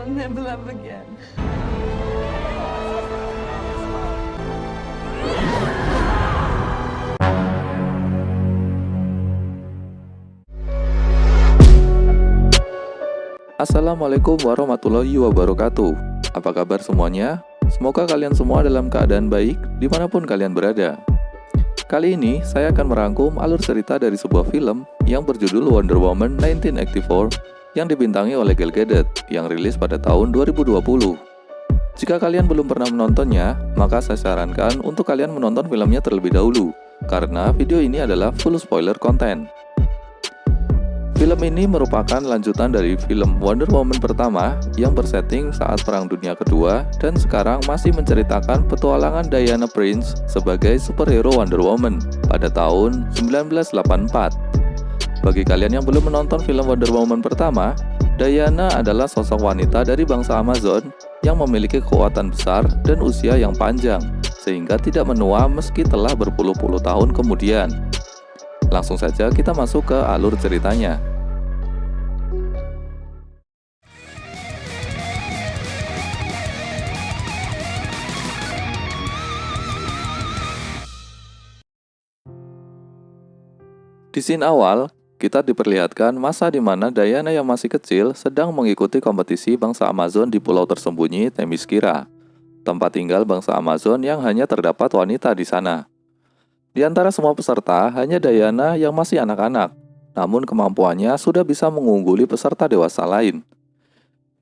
I'll never love again. Assalamualaikum warahmatullahi wabarakatuh. Apa kabar semuanya? Semoga kalian semua dalam keadaan baik dimanapun kalian berada. Kali ini saya akan merangkum alur cerita dari sebuah film yang berjudul Wonder Woman 1984 yang dibintangi oleh Gal Gadot yang rilis pada tahun 2020. Jika kalian belum pernah menontonnya, maka saya sarankan untuk kalian menonton filmnya terlebih dahulu karena video ini adalah full spoiler content. Film ini merupakan lanjutan dari film Wonder Woman pertama yang bersetting saat Perang Dunia Kedua dan sekarang masih menceritakan petualangan Diana Prince sebagai superhero Wonder Woman pada tahun 1984. Bagi kalian yang belum menonton film Wonder Woman pertama, Diana adalah sosok wanita dari bangsa Amazon yang memiliki kekuatan besar dan usia yang panjang, sehingga tidak menua meski telah berpuluh-puluh tahun kemudian. Langsung saja kita masuk ke alur ceritanya. Di scene awal, kita diperlihatkan masa di mana Diana yang masih kecil sedang mengikuti kompetisi bangsa Amazon di pulau tersembunyi Themyscira, tempat tinggal bangsa Amazon yang hanya terdapat wanita di sana. Di antara semua peserta, hanya Diana yang masih anak-anak, namun kemampuannya sudah bisa mengungguli peserta dewasa lain.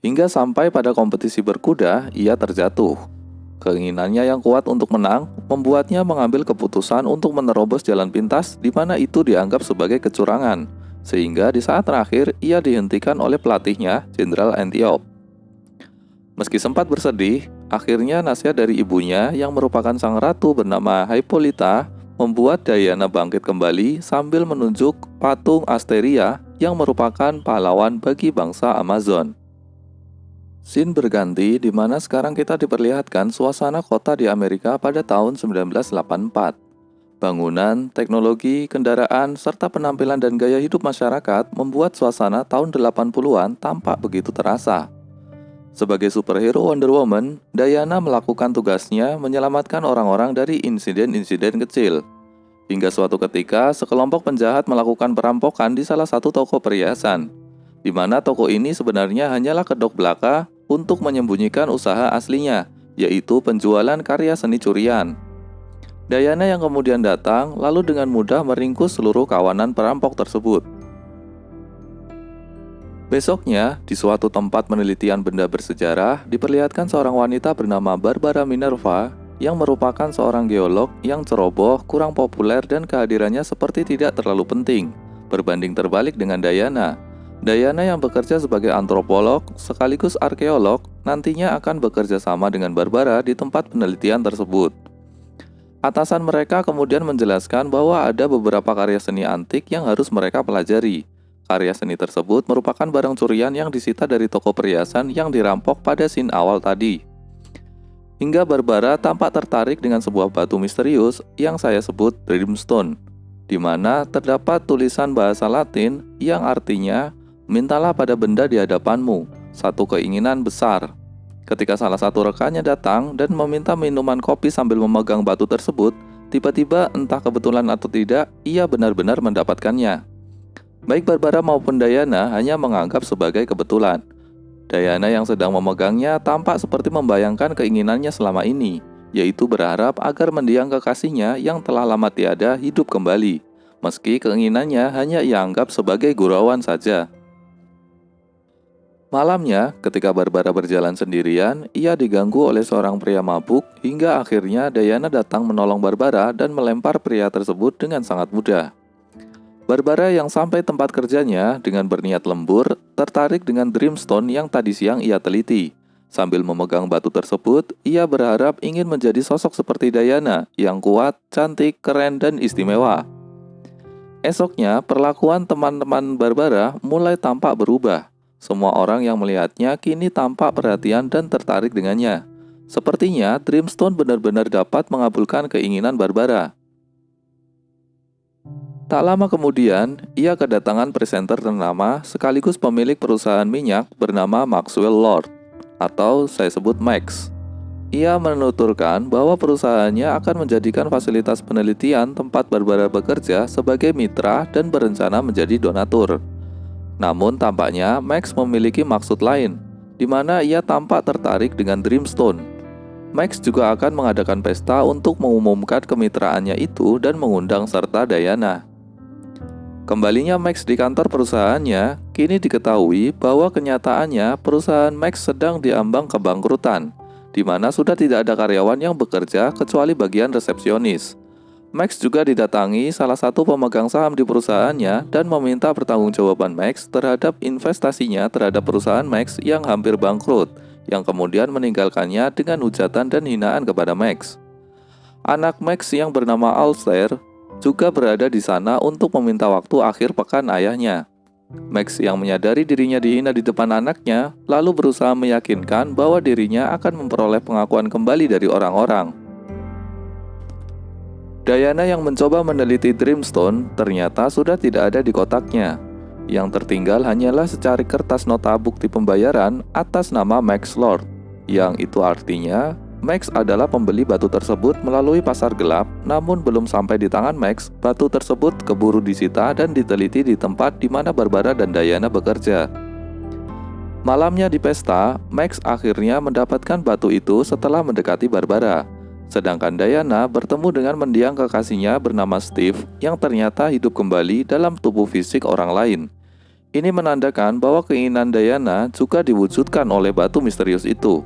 Hingga sampai pada kompetisi berkuda, ia terjatuh. Keinginannya yang kuat untuk menang membuatnya mengambil keputusan untuk menerobos jalan pintas di mana itu dianggap sebagai kecurangan, sehingga di saat terakhir ia dihentikan oleh pelatihnya, Jenderal Antiope. Meski sempat bersedih, akhirnya nasihat dari ibunya yang merupakan sang ratu bernama Hippolyta membuat Diana bangkit kembali sambil menunjuk patung Asteria yang merupakan pahlawan bagi bangsa Amazon. Scene berganti di mana sekarang kita diperlihatkan suasana kota di Amerika pada tahun 1984. Bangunan, teknologi, kendaraan, serta penampilan dan gaya hidup masyarakat membuat suasana tahun 80-an tampak begitu terasa. Sebagai superhero Wonder Woman, Diana melakukan tugasnya menyelamatkan orang-orang dari insiden-insiden kecil. Hingga suatu ketika, sekelompok penjahat melakukan perampokan di salah satu toko perhiasan, di mana toko ini sebenarnya hanyalah kedok belaka untuk menyembunyikan usaha aslinya, yaitu penjualan karya seni curian. Diana yang kemudian datang, lalu dengan mudah meringkus seluruh kawanan perampok tersebut. Besoknya, di suatu tempat penelitian benda bersejarah, diperlihatkan seorang wanita bernama Barbara Minerva yang merupakan seorang geolog yang ceroboh, kurang populer dan kehadirannya seperti tidak terlalu penting, berbanding terbalik dengan Diana. Diana yang bekerja sebagai antropolog sekaligus arkeolog nantinya akan bekerja sama dengan Barbara di tempat penelitian tersebut. Atasan mereka kemudian menjelaskan bahwa ada beberapa karya seni antik yang harus mereka pelajari. Karya seni tersebut merupakan barang curian yang disita dari toko perhiasan yang dirampok pada scene awal tadi. Hingga Barbara tampak tertarik dengan sebuah batu misterius yang saya sebut Dreamstone, di mana terdapat tulisan bahasa Latin yang artinya mintalah pada benda di hadapanmu, satu keinginan besar. Ketika salah satu rekannya datang dan meminta minuman kopi sambil memegang batu tersebut, tiba-tiba entah kebetulan atau tidak, ia benar-benar mendapatkannya. Baik Barbara maupun Diana hanya menganggap sebagai kebetulan. Diana yang sedang memegangnya tampak seperti membayangkan keinginannya selama ini, yaitu berharap agar mendiang kekasihnya yang telah lama tiada hidup kembali, meski keinginannya hanya ia anggap sebagai gurauan saja. Malamnya, ketika Barbara berjalan sendirian, ia diganggu oleh seorang pria mabuk hingga akhirnya Diana datang menolong Barbara dan melempar pria tersebut dengan sangat mudah. Barbara yang sampai tempat kerjanya dengan berniat lembur, tertarik dengan Dreamstone yang tadi siang ia teliti. Sambil memegang batu tersebut, ia berharap ingin menjadi sosok seperti Diana yang kuat, cantik, keren, dan istimewa. Esoknya, perlakuan teman-teman Barbara mulai tampak berubah. Semua orang yang melihatnya kini tampak perhatian dan tertarik dengannya. Sepertinya Dreamstone benar-benar dapat mengabulkan keinginan Barbara. Tak lama kemudian, ia kedatangan presenter ternama sekaligus pemilik perusahaan minyak bernama Maxwell Lord. atau saya sebut Max. Ia menuturkan bahwa perusahaannya akan menjadikan fasilitas penelitian tempat Barbara bekerja sebagai mitra dan berencana menjadi donatur. Namun tampaknya Max memiliki maksud lain, di mana ia tampak tertarik dengan Dreamstone. Max juga akan mengadakan pesta untuk mengumumkan kemitraannya itu dan mengundang serta Diana. Kembalinya Max di kantor perusahaannya, kini diketahui bahwa kenyataannya perusahaan Max sedang diambang kebangkrutan, di mana sudah tidak ada karyawan yang bekerja kecuali bagian resepsionis. Max juga didatangi salah satu pemegang saham di perusahaannya dan meminta pertanggungjawaban Max terhadap investasinya terhadap perusahaan Max yang hampir bangkrut, yang kemudian meninggalkannya dengan hujatan dan hinaan kepada Max. Anak Max yang bernama Altair juga berada di sana untuk meminta waktu akhir pekan ayahnya. Max yang menyadari dirinya dihina di depan anaknya, lalu berusaha meyakinkan bahwa dirinya akan memperoleh pengakuan kembali dari orang-orang. Diana yang mencoba meneliti Dreamstone ternyata sudah tidak ada di kotaknya. Yang tertinggal hanyalah secari kertas nota bukti pembayaran atas nama Max Lord, yang itu artinya Max adalah pembeli batu tersebut melalui pasar gelap, namun belum sampai di tangan Max, batu tersebut keburu disita dan diteliti di tempat di mana Barbara dan Diana bekerja. Malamnya di pesta, Max akhirnya mendapatkan batu itu setelah mendekati Barbara. Sedangkan Diana bertemu dengan mendiang kekasihnya bernama Steve yang ternyata hidup kembali dalam tubuh fisik orang lain. Ini menandakan bahwa keinginan Diana juga diwujudkan oleh batu misterius itu.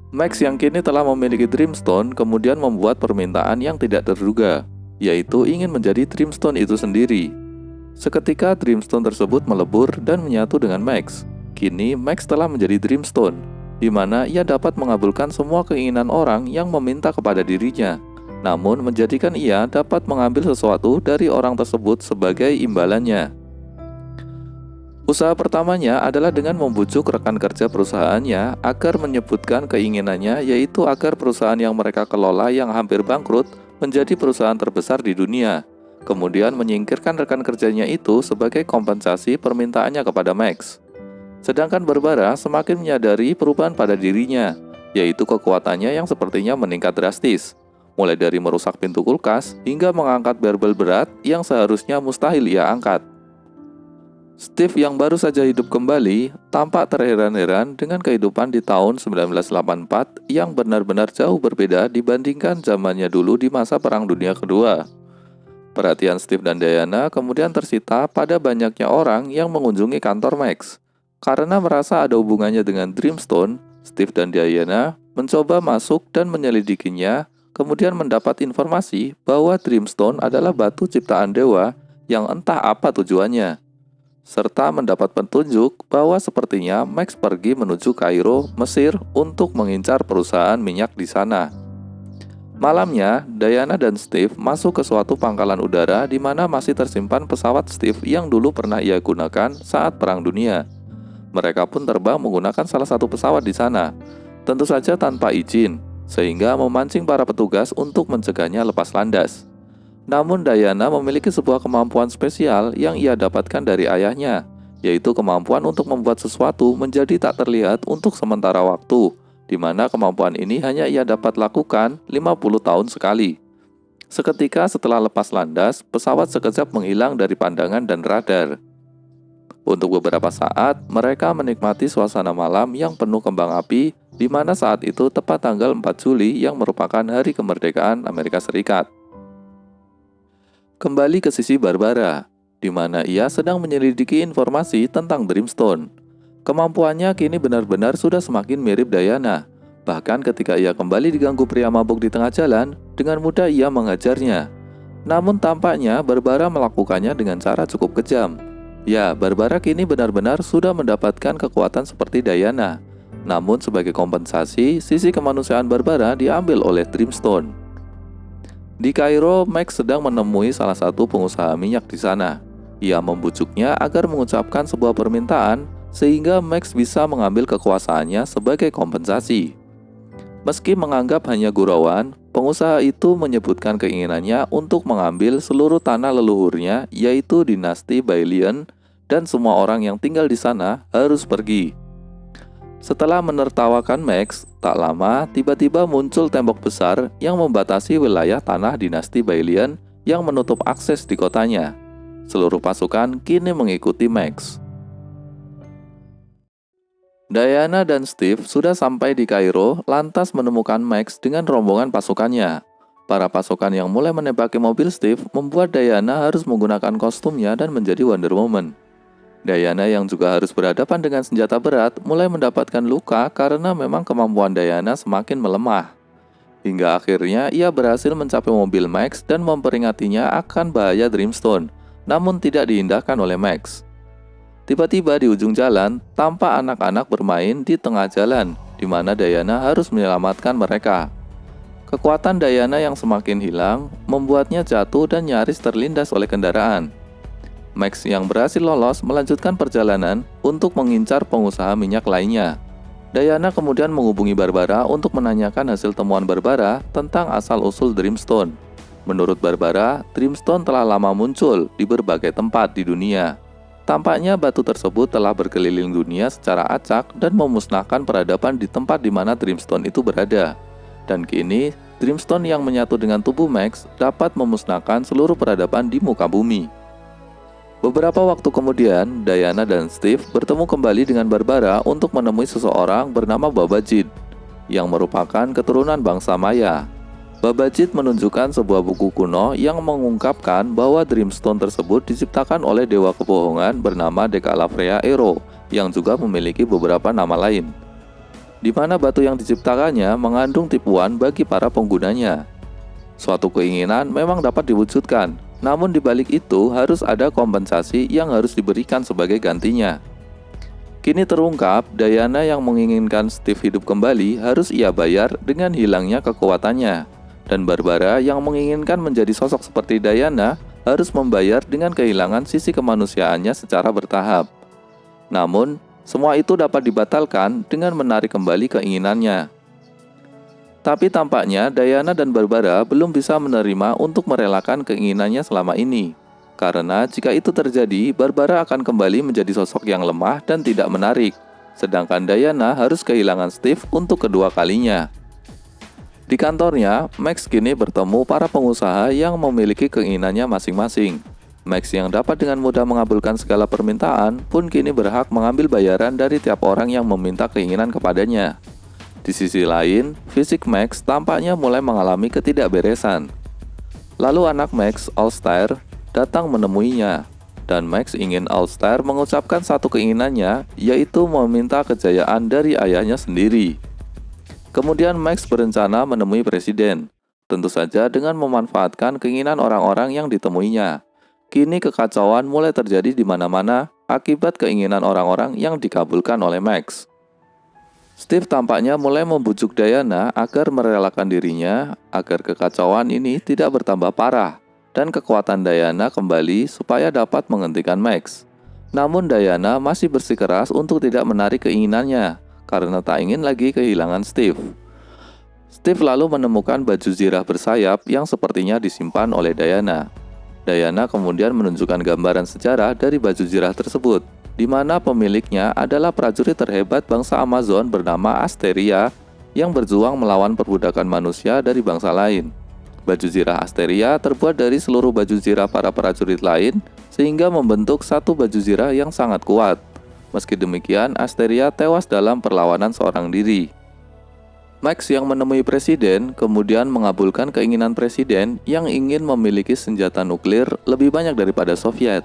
Max yang kini telah memiliki Dreamstone kemudian membuat permintaan yang tidak terduga, yaitu ingin menjadi Dreamstone itu sendiri. Seketika Dreamstone tersebut melebur dan menyatu dengan Max. Kini Max telah menjadi Dreamstone, di mana ia dapat mengabulkan semua keinginan orang yang meminta kepada dirinya, namun menjadikan ia dapat mengambil sesuatu dari orang tersebut sebagai imbalannya. Usaha pertamanya adalah dengan membujuk rekan kerja perusahaannya agar menyebutkan keinginannya, yaitu agar perusahaan yang mereka kelola yang hampir bangkrut menjadi perusahaan terbesar di dunia. Kemudian menyingkirkan rekan kerjanya itu sebagai kompensasi permintaannya kepada Max. Sedangkan Barbara semakin menyadari perubahan pada dirinya, yaitu kekuatannya yang sepertinya meningkat drastis. Mulai dari merusak pintu kulkas hingga mengangkat barbel berat yang seharusnya mustahil ia angkat. Steve yang baru saja hidup kembali tampak terheran-heran dengan kehidupan di tahun 1984 yang benar-benar jauh berbeda dibandingkan zamannya dulu di masa Perang Dunia Kedua. Perhatian Steve dan Diana kemudian tersita pada banyaknya orang yang mengunjungi kantor Max. Karena merasa ada hubungannya dengan Dreamstone, Steve dan Diana mencoba masuk dan menyelidikinya, kemudian mendapat informasi bahwa Dreamstone adalah batu ciptaan dewa yang entah apa tujuannya, serta mendapat petunjuk bahwa sepertinya Max pergi menuju Kairo, Mesir untuk mengincar perusahaan minyak di sana. Malamnya, Diana dan Steve masuk ke suatu pangkalan udara di mana masih tersimpan pesawat Steve yang dulu pernah ia gunakan saat Perang Dunia. Mereka pun terbang menggunakan salah satu pesawat di sana, tentu saja tanpa izin, sehingga memancing para petugas untuk mencegahnya lepas landas. Namun Diana memiliki sebuah kemampuan spesial yang ia dapatkan dari ayahnya, yaitu kemampuan untuk membuat sesuatu menjadi tak terlihat untuk sementara waktu, di mana kemampuan ini hanya ia dapat lakukan 50 tahun sekali. Seketika setelah lepas landas, pesawat sekejap menghilang dari pandangan dan radar. Untuk beberapa saat, mereka menikmati suasana malam yang penuh kembang api, di mana saat itu tepat tanggal 4 Juli yang merupakan hari kemerdekaan Amerika Serikat. Kembali ke sisi Barbara, di mana ia sedang menyelidiki informasi tentang Dreamstone. Kemampuannya kini benar-benar sudah semakin mirip Diana. Bahkan ketika ia kembali diganggu pria mabuk di tengah jalan, dengan mudah ia mengajarnya. Namun tampaknya Barbara melakukannya dengan cara cukup kejam. Ya, Barbara kini benar-benar sudah mendapatkan kekuatan seperti Diana. Namun sebagai kompensasi, sisi kemanusiaan Barbara diambil oleh Dreamstone. Di Kairo, Max sedang menemui salah satu pengusaha minyak di sana. Ia membujuknya agar mengucapkan sebuah permintaan sehingga Max bisa mengambil kekuasaannya sebagai kompensasi. Meski menganggap hanya gurauan, pengusaha itu menyebutkan keinginannya untuk mengambil seluruh tanah leluhurnya, yaitu dinasti Bailian, dan semua orang yang tinggal di sana harus pergi. Setelah menertawakan Max, tak lama tiba-tiba muncul tembok besar yang membatasi wilayah tanah dinasti Baelian yang menutup akses di kotanya. Seluruh pasukan kini mengikuti Max. Diana dan Steve sudah sampai di Kairo, lantas menemukan Max dengan rombongan pasukannya. Para pasukan yang mulai menembaki mobil Steve membuat Diana harus menggunakan kostumnya dan menjadi Wonder Woman. Diana yang juga harus berhadapan dengan senjata berat mulai mendapatkan luka karena memang kemampuan Diana semakin melemah. Hingga akhirnya ia berhasil mencapai mobil Max dan memperingatinya akan bahaya Dreamstone, namun tidak diindahkan oleh Max. Tiba-tiba di ujung jalan, tampak anak-anak bermain di tengah jalan, di mana Diana harus menyelamatkan mereka. Kekuatan Diana yang semakin hilang membuatnya jatuh dan nyaris terlindas oleh kendaraan. Max yang berhasil lolos melanjutkan perjalanan untuk mengincar pengusaha minyak lainnya. Diana kemudian menghubungi Barbara untuk menanyakan hasil temuan Barbara tentang asal-usul Dreamstone. Menurut Barbara, Dreamstone telah lama muncul di berbagai tempat di dunia. Tampaknya batu tersebut telah berkeliling dunia secara acak dan memusnahkan peradaban di tempat di mana Dreamstone itu berada. Dan kini, Dreamstone yang menyatu dengan tubuh Max dapat memusnahkan seluruh peradaban di muka bumi. Beberapa waktu kemudian, Diana dan Steve bertemu kembali dengan Barbara untuk menemui seseorang bernama Babajid, yang merupakan keturunan bangsa Maya. Babajid menunjukkan sebuah buku kuno yang mengungkapkan bahwa Dreamstone tersebut diciptakan oleh dewa kebohongan bernama Dekalafrea Ero, yang juga memiliki beberapa nama lain, di mana batu yang diciptakannya mengandung tipuan bagi para penggunanya. Suatu keinginan memang dapat diwujudkan, namun di balik itu harus ada kompensasi yang harus diberikan sebagai gantinya. Kini terungkap, Diana yang menginginkan Steve hidup kembali harus ia bayar dengan hilangnya kekuatannya. Dan Barbara yang menginginkan menjadi sosok seperti Diana harus membayar dengan kehilangan sisi kemanusiaannya secara bertahap. Namun, semua itu dapat dibatalkan dengan menarik kembali keinginannya. Tapi tampaknya Diana dan Barbara belum bisa menerima untuk merelakan keinginannya selama ini. Karena jika itu terjadi, Barbara akan kembali menjadi sosok yang lemah dan tidak menarik. Sedangkan Diana harus kehilangan Steve untuk kedua kalinya. Di kantornya, Max kini bertemu para pengusaha yang memiliki keinginannya masing-masing. Max yang dapat dengan mudah mengabulkan segala permintaan pun kini berhak mengambil bayaran dari tiap orang yang meminta keinginan kepadanya. Di sisi lain, fisik Max tampaknya mulai mengalami ketidakberesan. Lalu anak Max, Allstar, datang menemuinya. Dan Max ingin Allstar mengucapkan satu keinginannya, yaitu meminta kejayaan dari ayahnya sendiri. Kemudian Max berencana menemui presiden, tentu saja dengan memanfaatkan keinginan orang-orang yang ditemuinya. Kini kekacauan mulai terjadi di mana-mana akibat keinginan orang-orang yang dikabulkan oleh Max. Steve tampaknya mulai membujuk Diana agar merelakan dirinya agar kekacauan ini tidak bertambah parah dan kekuatan Diana kembali supaya dapat menghentikan Max. Namun Diana masih bersikeras untuk tidak menarik keinginannya karena tak ingin lagi kehilangan Steve. Steve lalu menemukan baju zirah bersayap yang sepertinya disimpan oleh Diana. Diana kemudian menunjukkan gambaran sejarah dari baju zirah tersebut, di mana pemiliknya adalah prajurit terhebat bangsa Amazon bernama Asteria yang berjuang melawan perbudakan manusia dari bangsa lain. Baju zirah Asteria terbuat dari seluruh baju zirah para prajurit lain, sehingga membentuk satu baju zirah yang sangat kuat. Meski demikian, Asteria tewas dalam perlawanan seorang diri. Max yang menemui presiden kemudian mengabulkan keinginan presiden yang ingin memiliki senjata nuklir lebih banyak daripada Soviet,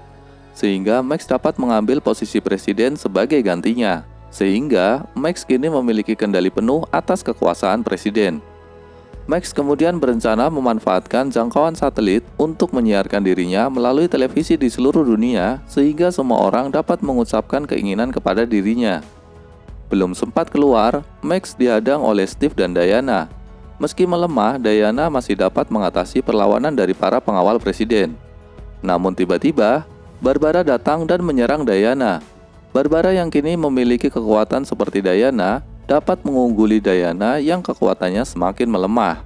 sehingga Max dapat mengambil posisi presiden sebagai gantinya, sehingga Max kini memiliki kendali penuh atas kekuasaan presiden. Max kemudian berencana memanfaatkan jangkauan satelit untuk menyiarkan dirinya melalui televisi di seluruh dunia, sehingga semua orang dapat mengucapkan keinginan kepada dirinya. Belum sempat keluar, Max dihadang oleh Steve dan Diana. Meski melemah, Diana masih dapat mengatasi perlawanan dari para pengawal presiden. Namun tiba-tiba, Barbara datang dan menyerang Diana. Barbara yang kini memiliki kekuatan seperti Diana, dapat mengungguli Diana yang kekuatannya semakin melemah.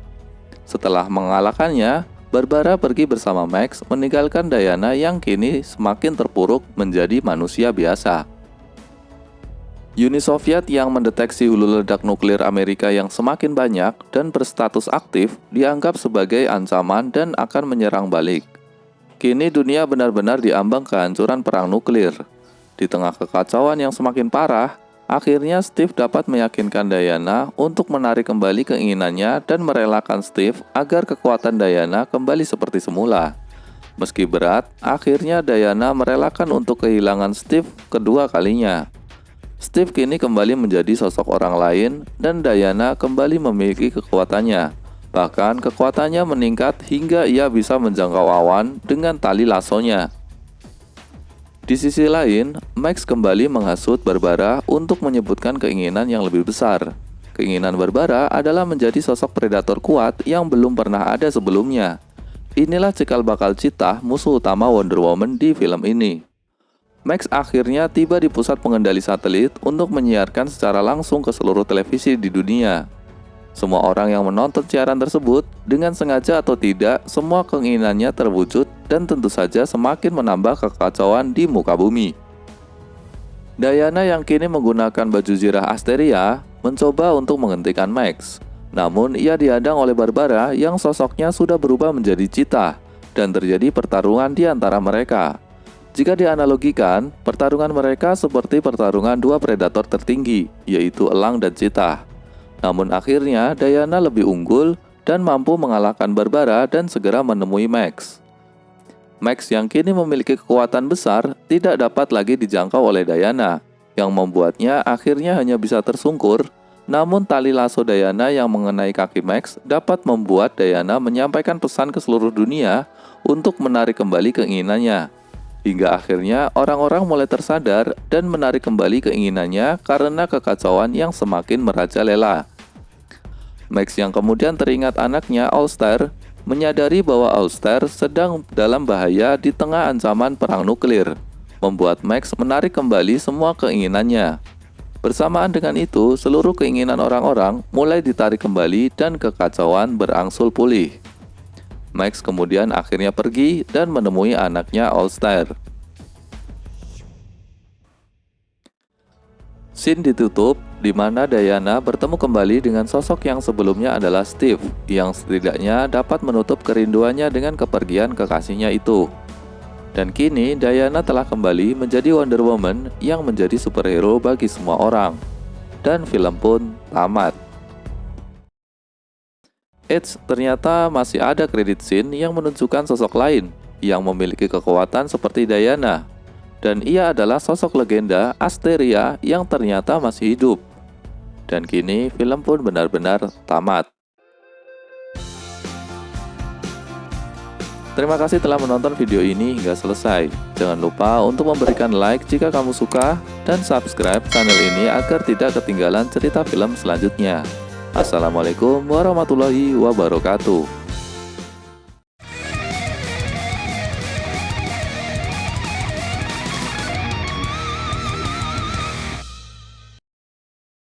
Setelah mengalahkannya, Barbara pergi bersama Max meninggalkan Diana yang kini semakin terpuruk menjadi manusia biasa. Uni Soviet yang mendeteksi hulu ledak nuklir Amerika yang semakin banyak dan berstatus aktif dianggap sebagai ancaman dan akan menyerang balik. Kini dunia benar-benar diambang kehancuran perang nuklir. Di tengah kekacauan yang semakin parah, akhirnya Steve dapat meyakinkan Diana untuk menarik kembali keinginannya dan merelakan Steve agar kekuatan Diana kembali seperti semula. Meski berat, akhirnya Diana merelakan untuk kehilangan Steve kedua kalinya. Steve kini kembali menjadi sosok orang lain dan Diana kembali memiliki kekuatannya. Bahkan kekuatannya meningkat hingga ia bisa menjangkau awan dengan tali lasonya. Di sisi lain, Max kembali menghasut Barbara untuk menyebutkan keinginan yang lebih besar. Keinginan Barbara adalah menjadi sosok predator kuat yang belum pernah ada sebelumnya. Inilah cikal bakal Cheetah, musuh utama Wonder Woman di film ini. Max akhirnya tiba di pusat pengendali satelit untuk menyiarkan secara langsung ke seluruh televisi di dunia. Semua orang yang menonton siaran tersebut, dengan sengaja atau tidak, semua keinginannya terwujud dan tentu saja semakin menambah kekacauan di muka bumi. Diana yang kini menggunakan baju zirah Asteria mencoba untuk menghentikan Max. Namun ia dihadang oleh Barbara yang sosoknya sudah berubah menjadi Cheetah dan terjadi pertarungan di antara mereka. Jika dianalogikan, pertarungan mereka seperti pertarungan dua predator tertinggi, yaitu elang dan Cheetah. Namun akhirnya Diana lebih unggul dan mampu mengalahkan Barbara dan segera menemui Max. Max yang kini memiliki kekuatan besar tidak dapat lagi dijangkau oleh Diana, yang membuatnya akhirnya hanya bisa tersungkur. Namun tali lasso Diana yang mengenai kaki Max dapat membuat Diana menyampaikan pesan ke seluruh dunia untuk menarik kembali keinginannya. Hingga akhirnya orang-orang mulai tersadar dan menarik kembali keinginannya karena kekacauan yang semakin merajalela. Max yang kemudian teringat anaknya All-Star menyadari bahwa All-Star sedang dalam bahaya di tengah ancaman perang nuklir, membuat Max menarik kembali semua keinginannya. Bersamaan dengan itu, seluruh keinginan orang-orang mulai ditarik kembali dan kekacauan berangsur pulih. Max kemudian akhirnya pergi dan menemui anaknya All-Star. Scene ditutup di mana Diana bertemu kembali dengan sosok yang sebelumnya adalah Steve, yang setidaknya dapat menutup kerinduannya dengan kepergian kekasihnya itu. Dan kini Diana telah kembali menjadi Wonder Woman yang menjadi superhero bagi semua orang. Dan film pun tamat. Eits, ternyata masih ada kredit scene yang menunjukkan sosok lain yang memiliki kekuatan seperti Diana. Dan ia adalah sosok legenda Asteria yang ternyata masih hidup. Dan kini film pun benar-benar tamat. Terima kasih telah menonton video ini hingga selesai. Jangan lupa untuk memberikan like jika kamu suka dan subscribe channel ini agar tidak ketinggalan cerita film selanjutnya. Assalamualaikum warahmatullahi wabarakatuh.